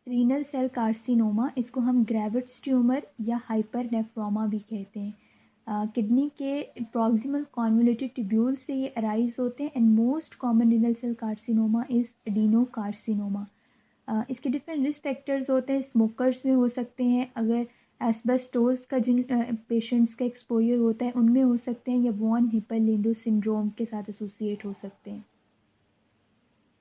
Renal cell carcinoma, इसको हम ग्रेविट्स tumour या हाइपरनेफ्रोमा भी कहते हैं। किडनी के प्रॉक्सिमल कॉन्वोल्यूटेड ट्यूब्यूल से ये अराइज होते हैं and most common renal cell carcinoma is adenocarcinoma. इसके डिफरेंट रिस्क फैक्टर्स होते हैं। स्मोकर्स में हो सकते हैं, अगर एस्बेस्टोस का जिन पेशेंट्स का एक्सपोजर होता है उनमें हो सकते हैं, या वॉन हिप्परलिंडो सिंड्रोम के साथ एसोसिएट हो सकते हैं।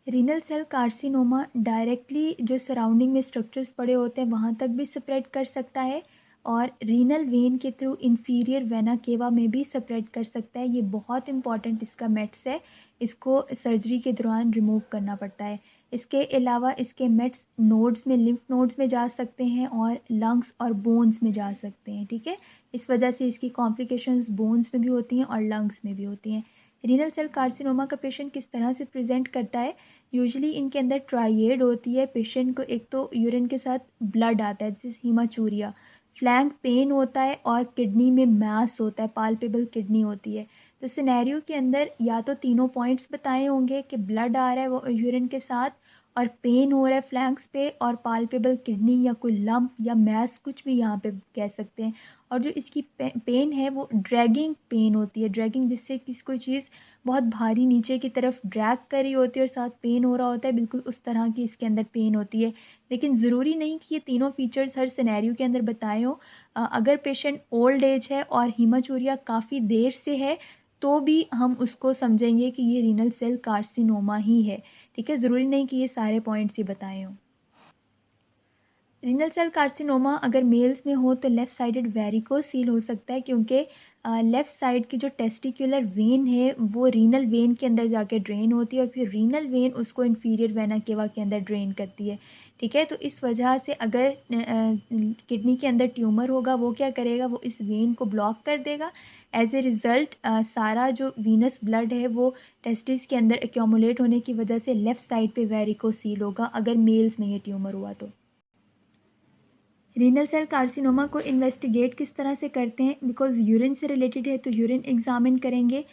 रीनल सेल कार्सिनोमा डायरेक्टली जो सराउंडिंग में स्ट्रक्चर्स पड़े होते हैं वहाँ तक भी स्प्रेड कर सकता है, और रीनल वेन के थ्रू इंफीरियर वेना केवा में भी स्प्रेड कर सकता है। ये बहुत इंपॉर्टेंट इसका मेट्स है, इसको सर्जरी के दौरान रिमूव करना पड़ता है। इसके अलावा इसके मेट्स नोड्स में, लिम्फ नोड्स में जा सकते हैं और लंग्स और बोन्स में जा सकते हैं। ठीक है, इस वजह से इसकी कॉम्प्लिकेशंस बोन्स में भी होती हैं और लंग्स में भी होती हैं। रीनल सेल कार्सिनोमा का पेशेंट किस तरह से प्रेजेंट करता है? यूजुअली इनके अंदर ट्राइएड होती है। पेशेंट को एक तो यूरिन के साथ ब्लड आता है, जिस हीमाचूरिया, फ्लैंक पेन होता है और किडनी में मैस होता है, पाल्पेबल किडनी होती है। तो सिनेरियो के अंदर या तो तीनों पॉइंट्स बताए होंगे कि ब्लड आ रहा है वो यूरिन के साथ, और पेन हो रहा है फ्लैंक्स पे, और पाल्पेबल किडनी या कोई लंप या मैस, कुछ भी यहाँ पे कह सकते हैं। और जो इसकी पेन है वो ड्रैगिंग पेन होती है, ड्रैगिंग जिससे किसी कोई चीज़ बहुत भारी नीचे की तरफ ड्रैग कर रही होती है और साथ पेन हो रहा होता है, बिल्कुल उस तरह की इसके अंदर पेन होती है। लेकिन ज़रूरी नहीं कि ये तीनों फीचर्स हर सिनेरियो के अंदर बताए हों। अगर पेशेंट ओल्ड एज है और हीमाचूरिया काफ़ी देर से है तो भी हम उसको समझेंगे कि ये रीनल सेल कार्सिनोमा ही है। ठीक है, ज़रूरी नहीं कि ये सारे पॉइंट्स ही बताए हों। रीनल सेल कार्सिनोमा अगर मेल्स में हो तो लेफ़्ट साइडेड वेरिकोसील हो सकता है, क्योंकि लेफ़्ट साइड की जो टेस्टिकुलर वेन है वो रीनल वेन के अंदर जाके ड्रेन होती है, और फिर रीनल वेन उसको इंफीरियर वेना केवा के अंदर ड्रेन करती है। ठीक है, तो इस वजह से अगर किडनी के अंदर ट्यूमर होगा वो क्या करेगा, वो इस वेन को ब्लॉक कर देगा। एज ए रिज़ल्ट सारा जो वीनस ब्लड है वो टेस्टिस के अंदर एक्यूमुलेट होने की वजह से लेफ़्ट साइड पे वेरिकोसील होगा, अगर मेल्स में ये ट्यूमर हुआ तो। रीनल सेल कार्सिनोमा को इन्वेस्टिगेट किस तरह से करते हैं? बिकॉज यूरिन से रिलेटेड है तो यूरिन एग्जामिन करेंगे।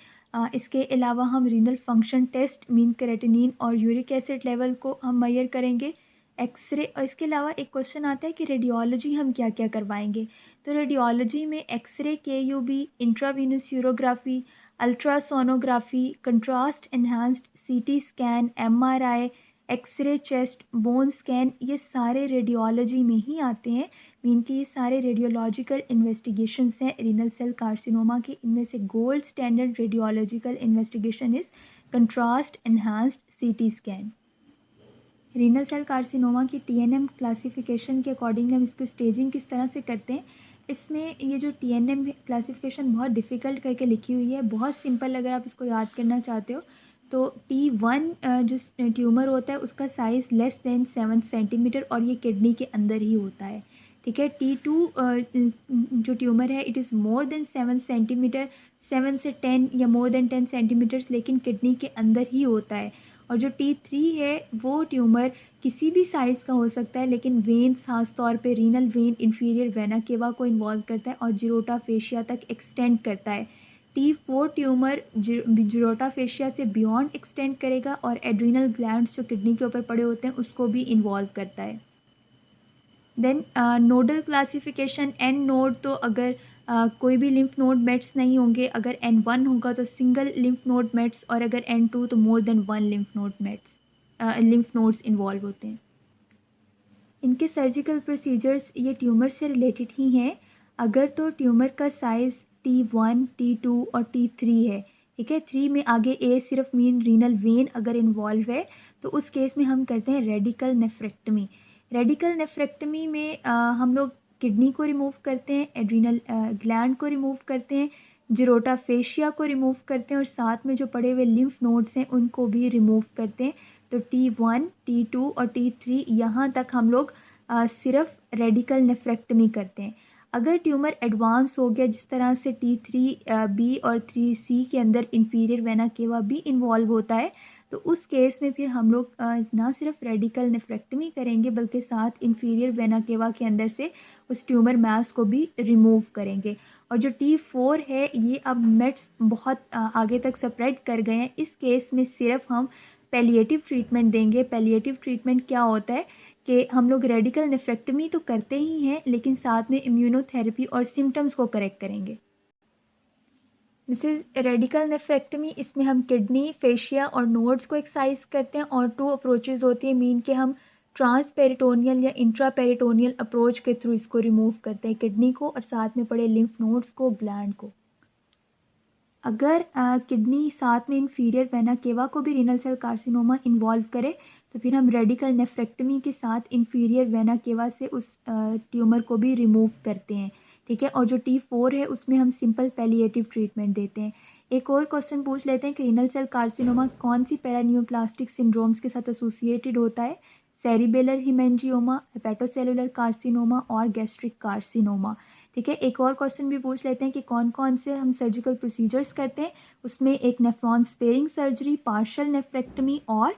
इसके अलावा हम renal function test, mean creatinine और यूरिक एसिड लेवल को हम मेजर करेंगे। एक्सरे, और इसके अलावा एक क्वेश्चन आता है कि रेडियोलॉजी हम क्या क्या करवाएंगे। तो रेडियोलॉजी में X ray, KUB, intravenous urography, ultrasonography, contrast enhanced CT scan, MRI, X ray chest, bone scan, ये सारे रेडियोलॉजी में ही आते हैं। मीन कि ये सारे रेडियोलॉजिकल इन्वेस्टिगेशंस हैं रीनल सेल कार्सिनोमा के। इनमें से gold standard radiological investigation is contrast enhanced CT scan. Renal cell carcinoma की TNM क्लासिफिकेशन के अकॉर्डिंग हम इसकी स्टेजिंग किस तरह से करते हैं? इसमें ये जो TNM क्लासिफिकेशन बहुत डिफ़िकल्ट करके लिखी हुई है, बहुत सिंपल अगर आप इसको याद करना चाहते हो तो T1 जो ट्यूमर होता है उसका साइज़ लेस देन 7 सेंटीमीटर और ये किडनी के अंदर ही होता है। ठीक है, T2 जो ट्यूमर है it is more than 7 centimetre, 7 से 10 या मोर देन 10 सेंटीमीटर्स, लेकिन किडनी के अंदर ही होता है। और जो T3 है वो ट्यूमर किसी भी साइज़ का हो सकता है, लेकिन वेन्स खास तौर पे renal vein inferior vena cava को इन्वॉल्व करता है और जिरोटा फेशिया तक एक्सटेंड करता है। T4 ट्यूमर जिरोटा फेशिया से बियॉन्ड एक्सटेंड करेगा और एड्रीनल ग्लैंड्स जो किडनी के ऊपर पड़े होते हैं उसको भी इन्वॉल्व करता है। Then nodal classification, N node, तो अगर कोई भी लिम्फ नोड मेट्स नहीं होंगे, अगर N1 होगा तो सिंगल लिम्फ नोड मेट्स, और अगर N2 तो more than 1 lymph node mets, lymph nodes involve होते हैं। इनके सर्जिकल प्रोसीजर्स ये ट्यूमर से रिलेटेड ही हैं। अगर तो ट्यूमर का साइज़ T1, T2 और T3 है, ठीक है, 3 में आगे A सिर्फ मीन रीनल वेन अगर इन्वॉल्व है तो उस केस में हम करते हैं रेडिकल नेफ्रेक्टमी। रेडिकल नेफ्रेक्टमी में हम लोग किडनी को रिमूव करते हैं, एड्रीनल ग्लैंड को रिमूव करते हैं, जिरोटा फेशिया को रिमूव करते हैं, और साथ में जो पड़े हुए लिम्फ नोड्स हैं उनको भी रिमूव करते हैं। तो T1, T2 और T3 यहाँ तक हम लोग सिर्फ रेडिकल नेफ्रेक्टमी करते हैं। अगर ट्यूमर एडवांस हो गया, जिस तरह से T3B और 3C के अंदर इंफीरियर वेना केवा भी इन्वॉल्व होता है, तो उस केस में फिर हम लोग ना सिर्फ रेडिकल नेफ्रेक्टमी करेंगे बल्कि साथ इंफीरियर वेना केवा के अंदर से उस ट्यूमर मास को भी रिमूव करेंगे। और जो T4 है ये अब मेट्स बहुत आगे तक स्प्रेड कर गए हैं, इस केस में सिर्फ हम पैलिएटिव ट्रीटमेंट देंगे। पैलिएटिव ट्रीटमेंट क्या होता है कि हम लोग रेडिकल नेफ्रेक्टमी तो करते ही हैं, लेकिन साथ में इम्यूनोथेरेपी और सिम्टम्स को करेक्ट करेंगे। This is radical nephrectomy. इसमें हम किडनी, फेशिया और नोड्स को एक्सरसाइज करते हैं और 2 अप्रोचेज़ होती है मीन के हम ट्रांसपेरिटोनियल या इंट्रापेरिटोनियल अप्रोच के थ्रू इसको रिमूव करते हैं, किडनी को और साथ में पड़े लिम्फ नोड्स को, ग्लैंड को। अगर किडनी साथ में इन्फीरियर वेना केवा को भी रीनल सेल कार्सिनोमा इन्वॉल्व करे तो फिर हम रेडिकल नेफ्रेक्टमी के साथ इन्फीरियर वेना केवा से उस ट्यूमर को भी रिमूव करते हैं, ठीक है। और जो T4 है उसमें हम सिंपल पैलिएटिव ट्रीटमेंट देते हैं। एक और क्वेश्चन पूछ लेते हैं कि रीनल सेल कार्सिनोमा कौन सी पैरानियोप्लास्टिक सिंड्रोम्स के साथ एसोसिएटेड होता है? सेरिबेलर हिमेंजियोमा, हेपेटोसेलुलर कार्सिनोमा और गैस्ट्रिक कार्सिनोमा, ठीक है। एक और क्वेश्चन भी पूछ लेते हैं कि कौन कौन से हम सर्जिकल प्रोसीजर्स करते हैं। उसमें एक nephron sparing surgery, partial nephrectomy और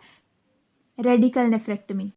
रेडिकल नेफ्रेक्टमी।